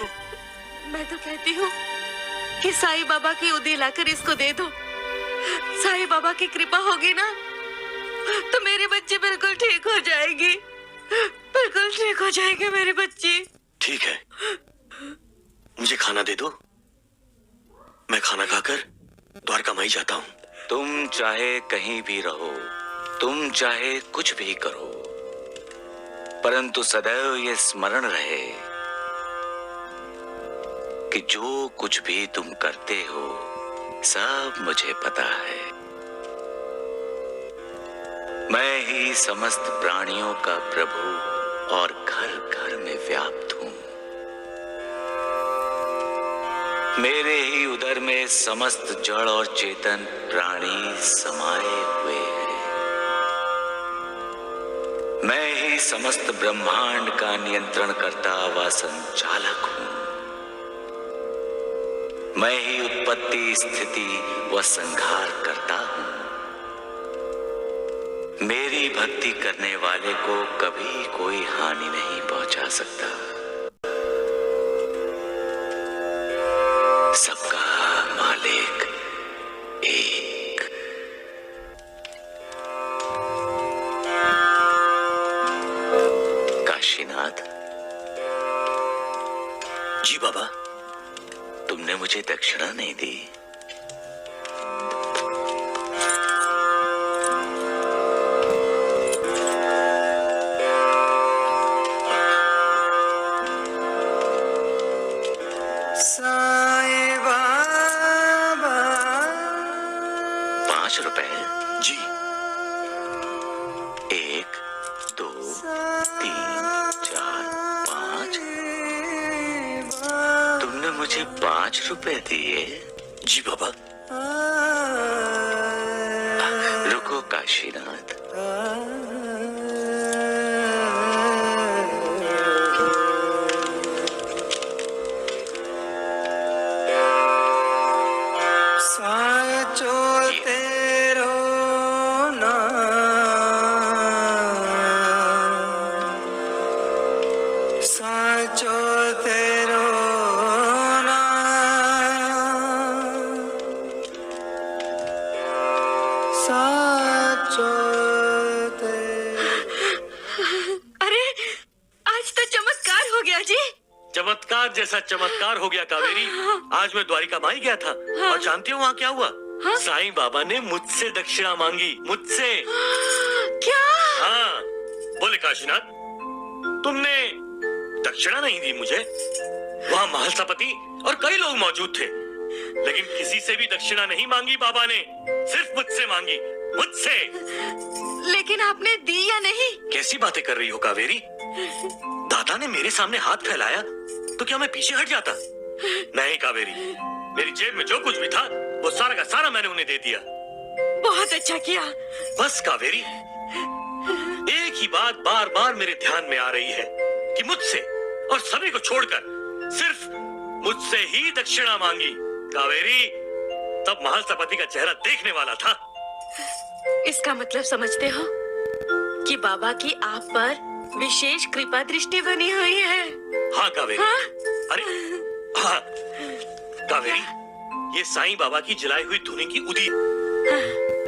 को। मैं तो कहती हूँ कि साईं बाबा की उदी लाकर इसको दे दो। साईं बाबा की कृपा होगी ना तो मेरी बच्ची बिल्कुल ठीक हो जाएगी, बिल्कुल ठीक हो जाएगी मेरी बच्ची। ठीक है, मुझे खाना दे दो, मैं खाना खाकर द्वारका माई जाता हूँ। तुम चाहे कहीं भी रहो, तुम चाहे कुछ भी करो, परंतु सदैव ये स्मरण रहे कि जो कुछ भी तुम करते हो सब मुझे पता है। मैं ही समस्त प्राणियों का प्रभु और घर घर में व्याप्त हूं। मेरे ही उदर में समस्त जड़ और चेतन प्राणी समाये हुए हैं। मैं ही समस्त ब्रह्मांड का नियंत्रण करता व संचालक हूं। मैं ही उत्पत्ति, स्थिति व संहार करता हूं। मेरी भक्ति करने वाले को कभी कोई हानि नहीं पहुंचा सकता। सबका मालिक एक। काशीनाथ। जी बाबा। तुमने मुझे दक्षिणा नहीं दी। साईं बाबा। 5 रुपए? जी। 1 2 3 4 5। तुमने मुझे 5 रुपए दिए? जी बाबा। रुको काशीनाथ। साचो तेरो नाम, साचो तेरो नाम, साचो अरे आज तो चमत्कार हो गया जी। चमत्कार जैसा चमत्कार हो गया कावेरी। आज मैं द्वारिका माई गया था और जानती हो वहाँ क्या हुआ? साईं बाबा ने मुझसे दक्षिणा मांगी, मुझसे। क्या? हाँ, बोले काशीनाथ तुमने दक्षिणा नहीं दी मुझे। वहाँ महलसापति और कई लोग मौजूद थे, लेकिन किसी से भी दक्षिणा नहीं मांगी बाबा ने, सिर्फ मुझसे मांगी, मुझसे। लेकिन आपने दी या नहीं? कैसी बातें कर रही हो कावेरी? दादा ने मेरे सामने हाथ फैलाया तो क्या मैं पीछे हट जाता? नहीं कावेरी, मेरी जेब में जो कुछ भी था वो सारा का सारा मैंने उन्हें दे दिया। बहुत अच्छा किया। बस कावेरी, एक ही बात बार बार मेरे ध्यान में आ रही है कि मुझसे और सभी को छोड़कर सिर्फ मुझसे ही दक्षिणा मांगी। कावेरी, तब महलसापति का चेहरा देखने वाला था। इसका मतलब समझते हो कि बाबा की आप पर विशेष कृपा दृष्टि बनी हुई है। हाँ कावेरी। हाँ? अरे हाँ कावेरी, ये साईं बाबा की जलाई हुई धूनी की उदी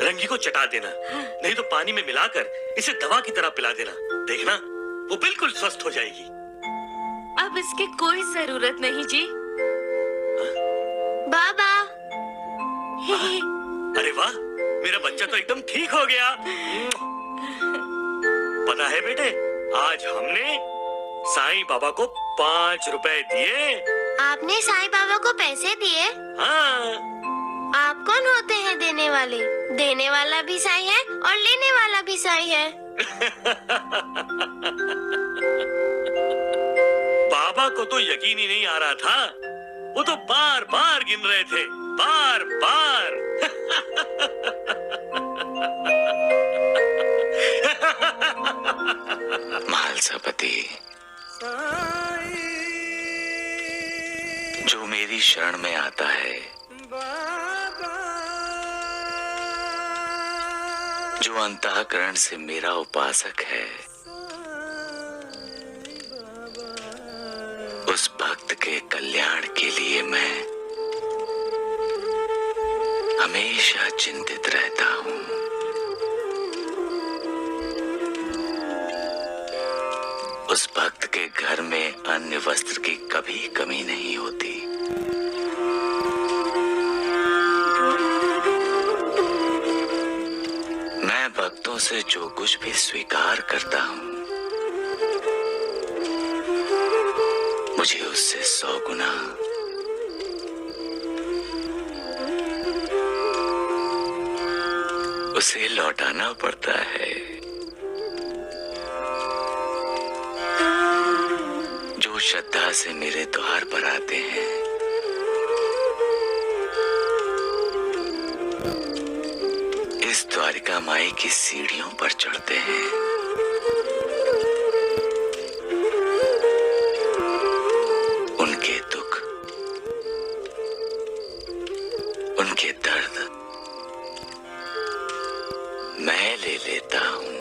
रंगी को चटा देना, नहीं तो पानी में मिलाकर इसे दवा की तरह पिला देना। देखना वो बिल्कुल स्वस्थ हो जाएगी। अब इसकी कोई जरूरत नहीं जी। बाबा। अरे वाह, मेरा बच्चा तो एकदम ठीक हो गया। पता है बेटे, आज हमने साईं बाबा को 5 रुपए दिए। आपने साईं बाबा को पैसे दिए? हाँ। आप कौन होते हैं देने वाले? देने वाला भी साईं है और लेने वाला भी साईं है। बाबा को तो यकीन ही नहीं आ रहा था, वो तो बार बार गिन रहे थे, बार बार। महलसापति, जो मेरी शरण में आता है, जो अंतःकरण से मेरा उपासक है, उस भक्त के कल्याण के लिए मैं हमेशा चिंतित रहता हूँ। उस भक्त के घर में अन्य वस्त्र की कभी कमी नहीं होती। मैं भक्तों से जो कुछ भी स्वीकार करता हूँ, मुझे उससे 100 गुना उसे लौटाना पड़ता है। जो श्रद्धा से मेरे द्वार पर आते हैं, इस द्वारिका माई की सीढ़ियों पर चढ़ते हैं, उनके दुख, उनके दर्द मैं ले लेता हूँ।